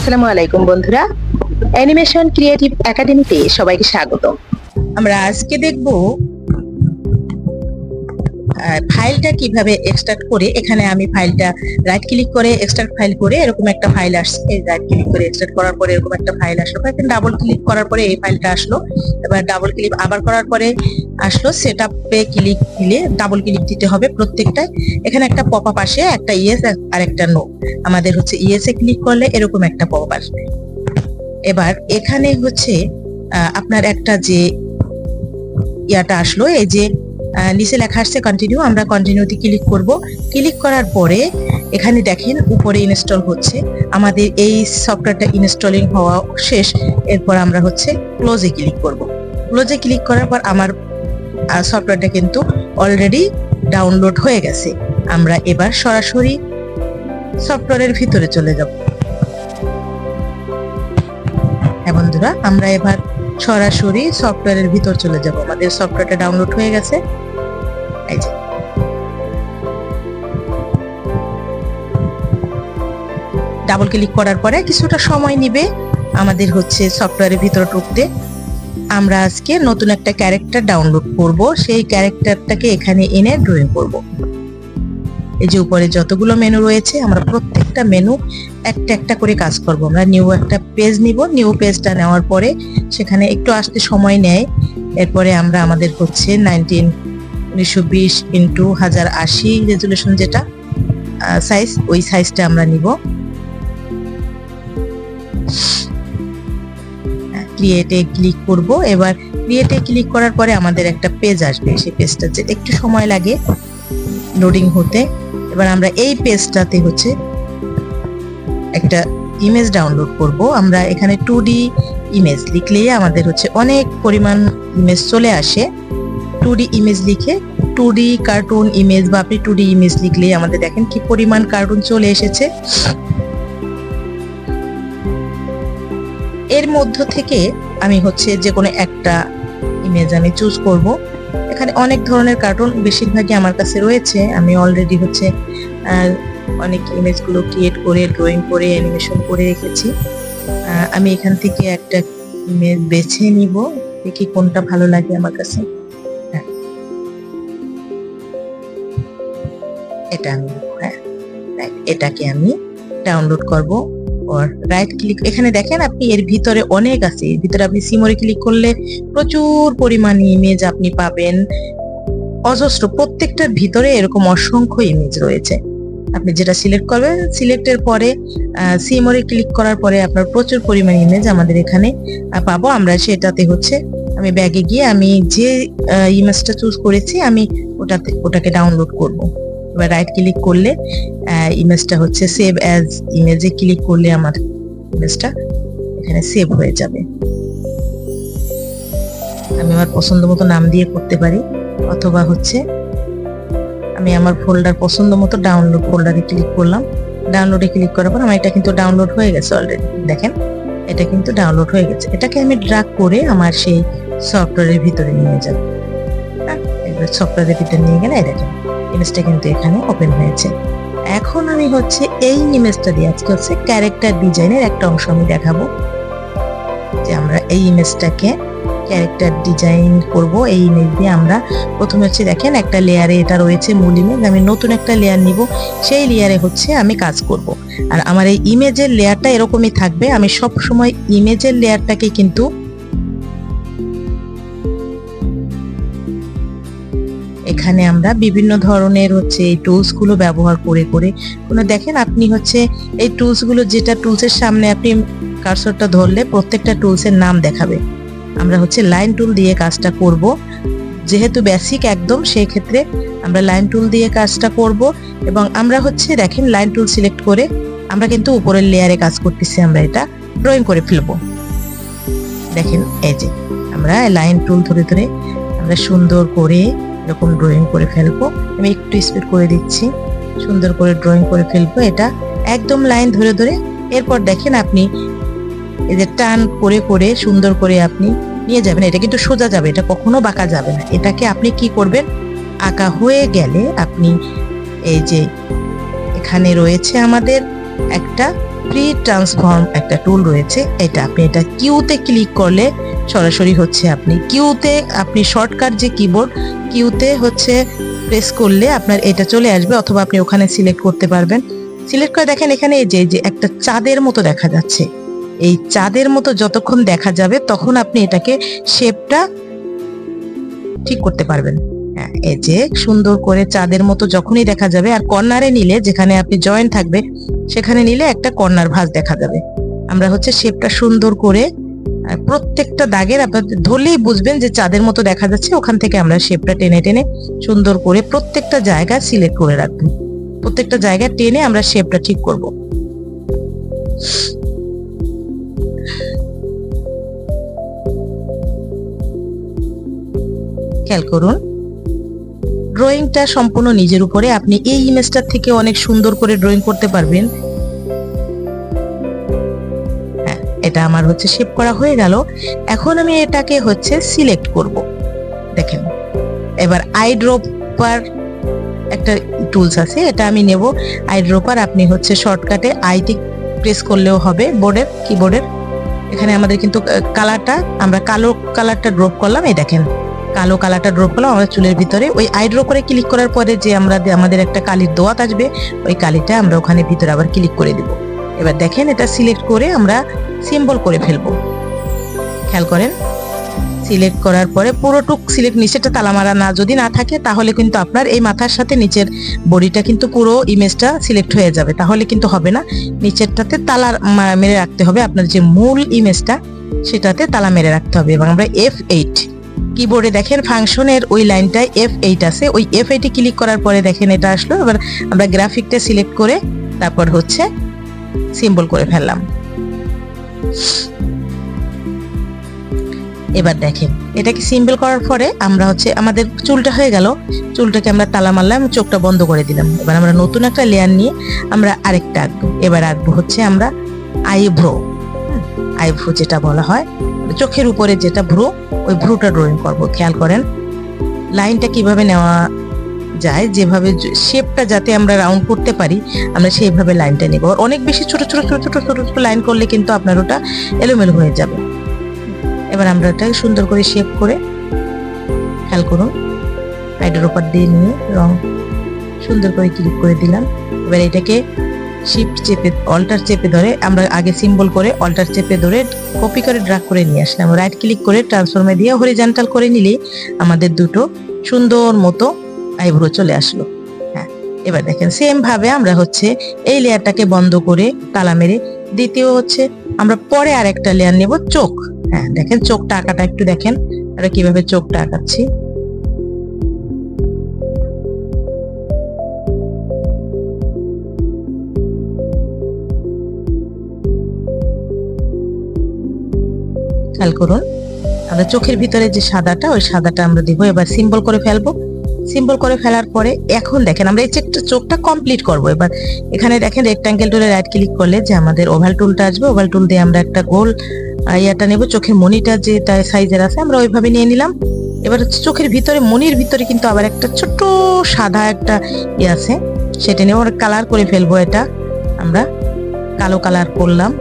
আসসালামু আলাইকুম বন্ধুরা, অ্যানিমেশন ক্রিয়েটিভ একাডেমিতে সবাইকে স্বাগত। আমরা আজকে দেখব ফাইলটা কিভাবে এক্সট্রাক্ট করে। এখানে আমি ফাইলটা রাইট ক্লিক করে এক্সট্রাক্ট ফাইল করে এরকম একটা ফাইল আসছে। রাইট ক্লিক করে এক্সট্রাক্ট করার পরে এরকম একটা ফাইল আসলো, এখানে ডাবল ক্লিক করার পরে এই ফাইলটা আসলো। এবার ডাবল ক্লিক আবার করার পরে আসলো। সেটআপে ক্লিক দিলে ডাবল ক্লিক দিতে হবে প্রত্যেকটায়। এখানে একটা পপআপ আসে, একটা ইয়েস আর একটা নো। আমাদের হচ্ছে ইয়েসে ক্লিক করলে এরকম একটা পপআপ আসবে। এবার এখানে হচ্ছে আপনার একটা যে ইয়াটা আসলো, এই যে নিচে লেখা আসছে কন্টিনিউ, আমরা কন্টিনিউতে ক্লিক করব। ক্লিক করার পরে এখানে দেখেন উপরে ইনস্টল হচ্ছে। আমাদের এই সফটওয়্যারটা ইনস্টলিং হওয়া শেষ। এরপর আমরা হচ্ছে ক্লোজে ক্লিক করব। ক্লোজে ক্লিক করার পর আমার সফটওয়্যারটা কিন্তু অলরেডি ডাউনলোড হয়ে গেছে। আমরা এবার সরাসরি সফটওয়্যারের ভিতরে চলে যাব। হ্যাঁ বন্ধুরা, আমরা এবার সরাসরি সফটওয়্যারের ভিতর চলে যাব। আমাদের সফটওয়্যারটা ডাউনলোড হয়ে গেছে। এই যে ডাবল ক্লিক করার পরে কিছুটা সময় নিবে আমাদের হচ্ছে সফটওয়্যারের ভিতর ঢুকতে। আমরা আজকে নতুন একটা ক্যারেক্টার ডাউনলোড করব। সেই ক্যারেক্টারটাকে এখানে এনে ড্রয়িং করব। এই যে উপরে যতগুলো মেনু রয়েছে, আমরা প্রত্যেকটা মেনু একটা একটা করে কাজ করব। আমরা নিউ একটা পেজ নিব। নিউ পেজটা নেওয়ার পরে সেখানে একটু আসতে সময় নেয়। এরপরে আমরা আমাদের হচ্ছে 1920x1080 রেজুলেশন যেটা সাইজ, ওই সাইজটা আমরা নিব। ক্রিয়েটে ক্লিক করব। এবার ক্রিয়েটে ক্লিক করার পরে আমাদের একটা পেজ আসবে। সেই পেজটা যে একটু সময় লাগে লোডিং হতে। এবার আমরা এই পেজটাতে হচ্ছে একটা ইমেজ ডাউনলোড করব। আমরা এখানে 2D ইমেজ লিখলেই আমাদের হচ্ছে অনেক পরিমাণ ইমেজ চলে আসে। 2D ইমেজ লিখে 2D কার্টুন ইমেজ বা আপনি 2D ইমেজ লিখলেই আমাদের দেখেন কি পরিমাণ কার্টুন চলে এসেছে। এর মধ্য থেকে আমি হচ্ছে যে কোনো একটা ইমেজ আমি চুজ করব। এখানে অনেক ধরনের কার্টুন বেশিরভাগই আমার কাছে রয়েছে। আমি অলরেডি হচ্ছে অনেক ইমেজগুলো ক্রিয়েট করে ড্রয়িং করে অ্যানিমেশন করে রেখেছি। আমি এখান থেকে একটা ইমেজ বেছে নিব, দেখি কোনটা ভালো লাগে আমার কাছে। এটা আমি এটাকে আমি ডাউনলোড করব। রাইট ক্লিক, এখানে দেখেন আপনি এর ভিতরে অনেক আছে। এর ভিতরে আপনি সিমোরে ক্লিক করলে প্রচুর পরিমাণে ইমেজ আপনি পাবেন, অজস্র। প্রত্যেকটার ভিতরে এরকম অসংখ্য ইমেজ রয়েছে। আপনি যেটা সিলেক্ট করবেন, সিলেক্টের পরে সিমোরে ক্লিক করার পরে আপনার প্রচুর পরিমাণে ইমেজ আমাদের এখানে পাবো। আমরা সেটাতে হচ্ছে আমি ব্যাগে গিয়ে আমি যে ইমেজটা চুজ করেছি আমি ওটাকে ডাউনলোড করব। এবার রাইট ক্লিক করলে ইমেজটা হচ্ছে সেভ অ্যাজ ইমেজে ক্লিক করলে আমার ইমেজটা এখানে সেভ হয়ে যাবে। আমি আমার পছন্দ মতো নাম দিয়ে করতে পারি, অথবা হচ্ছে আমি আমার ফোল্ডার পছন্দ মতো ডাউনলোড ফোল্ডারে ক্লিক করলাম। ডাউনলোডে ক্লিক করার পর আমার এটা কিন্তু ডাউনলোড হয়ে গেছে অলরেডি। দেখেন এটা কিন্তু ডাউনলোড হয়ে গেছে। এটাকে আমি ড্রাগ করে আমার সেই সফটওয়্যারের ভিতরে নিয়ে যাব। এবার সফটওয়্যারের ভিতরে নিয়ে গেলে দেখেন ইমেজটা কিন্তু এখানে ওপেন হয়েছে। এখন আমি হচ্ছে এই ইমেজটা দিয়ে আজকে হচ্ছে ক্যারেক্টার ডিজাইনের একটা অংশ আমি দেখাবো, যে আমরা এই ইমেজটাকে ক্যারেক্টার ডিজাইন করব। এই ইমেজ দিয়ে আমরা প্রথমে হচ্ছে দেখেন একটা লেয়ারে এটা রয়েছে মূল ইমেজ। আমি নতুন একটা লেয়ার নিব, সেই লেয়ারে হচ্ছে আমি কাজ করব। আর আমার এই ইমেজের লেয়ারটা এরকমই থাকবে। আমি সব সময় ইমেজের লেয়ারটাকে কিন্তু এখানে আমরা বিভিন্ন ধরনের হচ্ছে এই টুলস গুলো ব্যবহার করে করে দেখেন আপনি হচ্ছে এই টুলস গুলো, যেটা টুলসের সামনে আপনি কার্সরটা ধরলে প্রত্যেকটা টুলসের নাম দেখাবে। আমরা হচ্ছে লাইন টুল দিয়ে কাজটা করব, যেহেতু বেসিক একদম, সেই ক্ষেত্রে আমরা লাইন টুল দিয়ে কাজটা করব। এবং আমরা হচ্ছে দেখেন লাইন টুল সিলেক্ট করে আমরা কিন্তু উপরের লেয়ারে কাজ করতেছি। আমরা এটা ড্রয়িং করে ফেলবো। দেখেন এই যে আমরা লাইন টুল ধরে ধরে আমরা সুন্দর করে এরকম ড্রয়িং করে ফেলবো। আমি একটু স্পিড করে দিচ্ছি, সুন্দর করে ড্রয়িং করে ফেলবো এটা একদম লাইন ধরে ধরে। এরপর দেখেন আপনি এই যে টান করে করে সুন্দর করে আপনি নিয়ে যাবেন। এটা কিন্তু সোজা যাবে, এটা কখনো বাঁকা যাবে না। এটাকে আপনি কি করবেন, আঁকা হয়ে গেলে আপনি এই যে এখানে রয়েছে আমাদের একটা ফ্রি ট্রান্সফর্ম একটা টুল রয়েছে, আপনি এটা কিউতে ক্লিক করলে সরাসরি হচ্ছে আপনি কিউতে আপনি শর্টকাট যে কিবোর্ড কিউতে হচ্ছে প্রেস করলে আপনার এটা চলে আসবে, অথবা আপনি ওখানে সিলেক্ট করতে পারবেন। সিলেক্ট করে দেখেন এখানে এই যে একটা চাঁদের মতো দেখা যাচ্ছে, এই চাঁদের মতো যতক্ষণ দেখা যাবে তখন আপনি এটাকে শেপটা ঠিক করতে পারবেন। হ্যাঁ, এই যে সুন্দর করে চাঁদের মতো যখনই দেখা যাবে, আর কর্নারে নিলে যেখানে আপনি জয়েন্ট থাকবে সেখানে নিলে একটা কর্নার ভাঁজ দেখা যাবে। আমরা হচ্ছে শেপটা সুন্দর করে প্রত্যেকটা দাগের আপনাদের ধরলেই বুঝবেন যে চাঁদের মতো দেখা যাচ্ছে, ওখান থেকে আমরা শেপটা টেনে টেনে সুন্দর করে প্রত্যেকটা জায়গা সিলেক্ট করে রাখবো। প্রত্যেকটা জায়গা টেনে আমরা শেপটা ঠিক করব। খেয়াল করুন, ড্রয়িংটা সম্পূর্ণ নিজের উপরে, আপনি এই ইমেজটার থেকে অনেক সুন্দর করে ড্রয়িং করতে পারবেন। হ্যাঁ, এটা আমার হচ্ছে শেপ করা হয়ে গেল। এখন আমি এটাকে হচ্ছে সিলেক্ট করব। দেখেন, এবার আইড্রপার একটা টুলস আছে, এটা আমি নেব। আইড্রপার আপনি হচ্ছে শর্টকাটে আইটি প্রেস করলেও হবে বোর্ডের কিবোর্ডের। এখানে আমাদের কিন্তু কালারটা আমরা কালো কালারটা ড্রপ করলাম, এই দেখেন কালো কালারটা ড্রপ করলাম আমরা চুলের ভিতরে। ওই আইড্রো করে ক্লিক করার পরে যে আমাদের একটা কালির দোয়াত আসবে, ওই কালিটা আমরা ওখানে ভিতরে আবার ক্লিক করে দিব। এবার দেখেন এটা সিলেক্ট করে আমরা সিম্বল করে ফেলবো। খেয়াল করেন, সিলেক্ট করার পরে পুরোটুক সিলেক্ট, নিচেটা তালা মারা না যদি না থাকে তাহলে কিন্তু আপনার এই মাথার সাথে নিচের বডিটা কিন্তু পুরো ইমেজটা সিলেক্ট হয়ে যাবে, তাহলে কিন্তু হবে না। নিচেরটাতে তালা মেরে রাখতে হবে, আপনার যে মূল ইমেজটা সেটাতে তালা মেরে রাখতে হবে। এবং আমরা F8 কিবোর্ডে দেখেন ফাংশনের ওই লাইনটায় F8 আছে, ওই F8 ক্লিক করার পরে দেখেন এটা আসলো। এবার আমরা গ্রাফিকটা সিলেক্ট করে তারপর হচ্ছে সিম্বল করে ফেললাম। এবার দেখেন এটাকে সিম্বল করার পরে আমরা হচ্ছে আমাদের চুলটা হয়ে গেল, চুলটাকে আমরা তালা মারলাম, চোখটা বন্ধ করে দিলাম। এবার আমরা নতুন একটা লেয়ার নিয়ে আমরা আরেকটা আঁকবো। এবার আঁকবো হচ্ছে আমরা আইব্রো, আইব্রো যেটা বলা হয় চোখের উপরে যেটা ভ্রু, ওই ভ্রুটা ড্রয়িং করব। খেয়াল করেন লাইনটা কিভাবে নেওয়া যায়, যেভাবে শেপটা যাতে আমরা রাউন্ড করতে পারি আমরা সেইভাবে লাইনটা নেব। অনেক বেশি ছোট ছোট ছোট ছোট ছোট ছোট লাইন করলে কিন্তু আপনার ওটা এলোমেলো হয়ে যাবে। এবার আমরা এটাকে সুন্দর করে শেপ করে, খেয়াল করুন আইড্রপার দিয়ে নিয়ে রং সুন্দর করে ক্লিক করে দিলাম। এবার এটাকে শিফট চেপে অল্টার চেপে ধরে আমরা আগে সিম্বল করে অল্টার চেপে ধরে কপি করে ড্র্যাগ করে নিয়ে আসলাম। রাইট ক্লিক করে ট্রান্সফর্মে দিয়ে হরিজন্টাল করে নিলেই আমাদের দুটো সুন্দর মতো আইব্রো চলে আসলো। হ্যাঁ, এবার দেখেন সেম ভাবে আমরা হচ্ছে এই লেয়ারটাকে বন্ধ করে তালা মেরে দ্বিতীয় হচ্ছে আমরা পরে আরেকটা লেয়ার নেব চোখ। হ্যাঁ, দেখেন চোখটা আঁকাটা একটু দেখেন আমরা কিভাবে চোখটা আঁকাচ্ছি। খেয়াল করুন আমরা চোখের ভিতরে যে সাদাটা, ওই সাদাটা আমরা দিব। এবার সিম্বল করে ফেলবো। সিম্বল করে ফেলার পরে এখন দেখেন আমরা এই চোখটা কমপ্লিট করব। এবার এখানে দেখেন রেক্টাঙ্গেল টুলে রাইট ক্লিক করলে যে আমাদের ওভাল টুলটা আসবে, ওভাল টুল দিয়ে আমরা একটা গোল ইয়াটা নেব। চোখের মনিটা যেটা সাইজের আছে আমরা ওইভাবে নিয়ে নিলাম। এবার চোখের ভিতরে মনির ভিতরে কিন্তু আবার একটা ছোট্ট সাদা একটা ইয়ে আছে, সেটা নিয়ে ওরা কালার করে ফেলবো। এটা আমরা কালো কালার করলাম,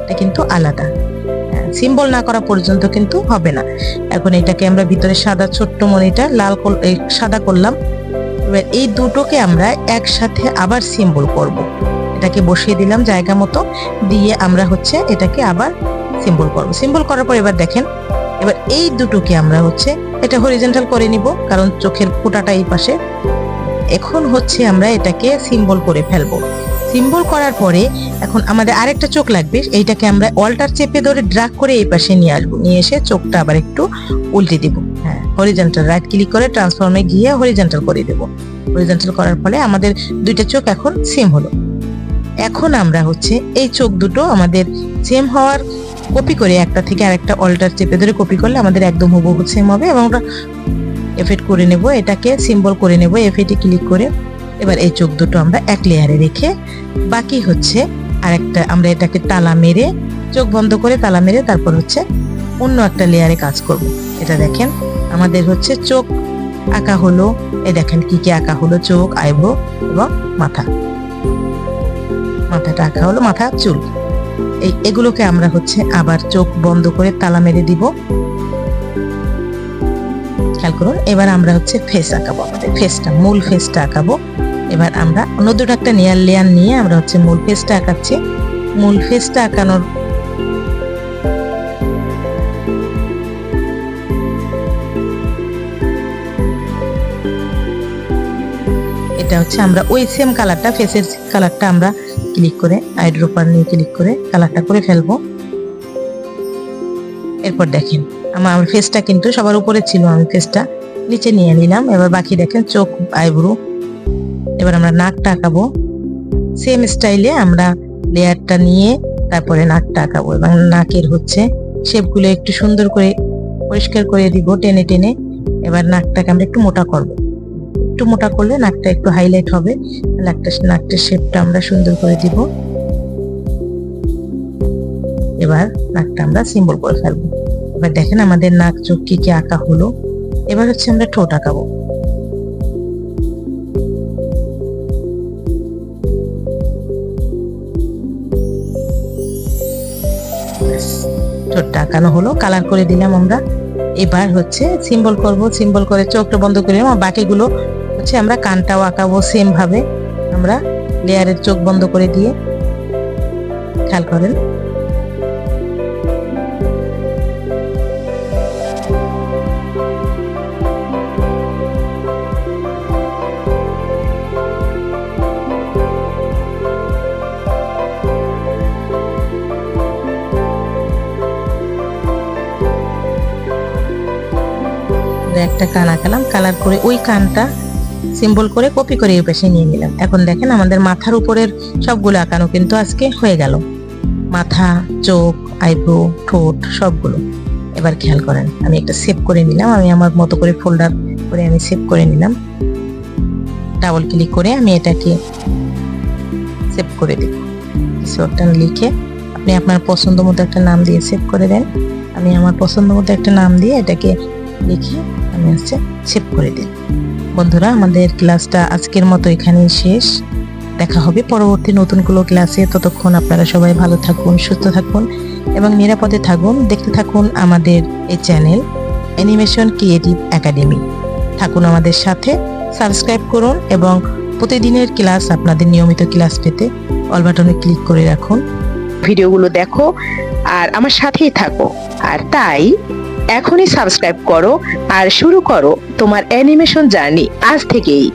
এটা কিন্তু আলাদা, সিম্বল না করা পর্যন্ত কিন্তু হবে না। এখন এটাকে আমরা ভিতরে সাদা ছোট্ট মনিটা লাল সাদা করলাম। এবার এই দুটোকে আমরা একসাথে আবার সিম্বল করব। এটাকে বসিয়ে দিলাম জায়গা মতো, দিয়ে আমরা হচ্ছে এটাকে আবার সিম্বল করব। সিম্বল করার পর এবার দেখেন এবার এই দুটোকে আমরা হচ্ছে এটা হরিজন্টাল করে নিব, কারণ চোখের ফোঁটাটা এই পাশে। এখন হচ্ছে আমরা এটাকে সিম্বল করে ফেলবো। সিম্বল করার পরে এখন আমাদের আরেকটা চোখ লাগবে, এইটাকে আমরা অল্টার চেপে ধরে ড্র্যাগ করে এই পাশে নিয়ে আসবো, নিয়ে এসে চোখটা আবার একটু উল্টে দিব। হ্যাঁ, হরিজন্টাল রাইট ক্লিক করে ট্রান্সফর্মে গিয়ে হরিজন্টাল করে দেব। হরিজন্টাল করার ফলে আমাদের দুইটা চোখ এখন সেম হলো। এখন আমরা হচ্ছে এই চোখ দুটো আমাদের সেম হওয়ার কপি করে একটা থেকে আরেকটা অল্টার চেপে ধরে কপি করলে আমাদের একদম হুবহু সেম হবে। এবং আমরা এফেক্ট করে নেব, এটাকে সিম্বল করে নেব এফেক্টে ক্লিক করে। এবার এই চোখ দুটো আমরা এক লেয়ারে রেখে বাকি হচ্ছে আরেকটা আমরা এটাকে তালা মেরে চোখ বন্ধ করে তালা মেরে তারপর হচ্ছে অন্য একটা লেয়ারে কাজ করব। এটা দেখেন আমাদের হচ্ছে চোখ আঁকা হলো। এই দেখেন কি কি আঁকা হলো, চোখ, আইব্রো এবং মাথা। মাথাটা আঁকা হলো, মাথা চুল। এগুলোকে আমরা হচ্ছে আবার চোখ বন্ধ করে তালা মেরে দিব। খেয়াল করুন, এবার আমরা হচ্ছে ফেস আঁকাবো, আমাদের ফেসটা, মূল ফেসটা আঁকাবো। এবার আমরা অন্য দুটো একটা নেয়ার লেয়ার নিয়ে আমরা হচ্ছে মূল ফেসটা আঁকাচ্ছি। মূল ফেসটা আঁকানোর এটা হচ্ছে আমরা ওই সেম কালারটা, ফেসের কালারটা আমরা ক্লিক করে আইড্রপার নিয়ে ক্লিক করে কালারটা করে ফেলবো। এরপর দেখেন আমার ফেসটা কিন্তু সবার উপরে ছিল, আমি ফেসটা নিচে নিয়ে নিলাম। এবার বাকি দেখেন চোখ, আইব্রো। এবার আমরা নাকটা আঁকাবো সেম স্টাইলে, আমরা লেয়ারটা নিয়ে তারপরে নাকটা আঁকাবো এবং নাকের হচ্ছে শেপগুলো একটু সুন্দর করে পরিষ্কার করে দিব টেনে টেনে। এবার নাকটাকে আমরা একটু মোটা করব, একটু মোটা করলে নাকটা একটু হাইলাইট হবে। নাকটার শেপটা আমরা সুন্দর করে দিব। এবার নাকটা আমরা সিম্বল করে ফেলবো। এবার দেখেন আমাদের নাক, চোখ কি কি আঁকা হলো। এবার হচ্ছে আমরা ঠোঁট আঁকাবো। ঠোঁটটা আঁকানো হলো, কালার করে দিলাম আমরা। এবার হচ্ছে সিম্বল করব, সিম্বল করে চোখটা বন্ধ করে বাকিগুলো হচ্ছে আমরা কানটাও আঁকাবো সেম ভাবে। আমরা লেয়ারের চোখ বন্ধ করে দিয়ে, খেয়াল করেন একটা কান আঁকালাম, কালার করে ওই কানটা সিম্বল করে কপি করে এই পাশে নিয়ে নিলাম। এখন দেখেন আমাদের মাথার উপরের সবগুলো আঁকানো কিন্তু আজকে হয়ে গেল, মাথা, চোখ, আইব্রো, ঠোঁট সবগুলো। এবার খেয়াল করেন আমি একটা সেভ করে নিলাম, আমি আমার মতো করে ফোল্ডার করে আমি সেভ করে নিলাম। ডাবল ক্লিক করে আমি এটাকে সেভ করে দিব। কিছু একটা লিখে আপনি আপনার পছন্দ মতো একটা নাম দিয়ে সেভ করে দেন। আমি আমার পছন্দ মতো একটা নাম দিয়ে এটাকে লিখে আমি হচ্ছে সেভ করে দিই। বন্ধুরা, আমাদের ক্লাসটা আজকের মতো এখানেই শেষ। দেখা হবে পরবর্তী নতুন কোনো ক্লাসে। ততক্ষণ আপনারা সবাই ভালো থাকুন, সুস্থ থাকুন এবং নিরাপদে থাকুন। দেখতে থাকুন আমাদের এই চ্যানেল অ্যানিমেশন ক্রিয়েটিভ একাডেমি। থাকুন আমাদের সাথে, সাবস্ক্রাইব করুন এবং প্রতিদিনের ক্লাস, আপনাদের নিয়মিত ক্লাস পেতে অল বাটনে ক্লিক করে রাখুন। ভিডিওগুলো দেখো আর আমার সাথেই থাকো। আর তাই এখনই সাবস্ক্রাইব করো আর শুরু করো তোমার অ্যানিমেশন জার্নি আজ থেকেই।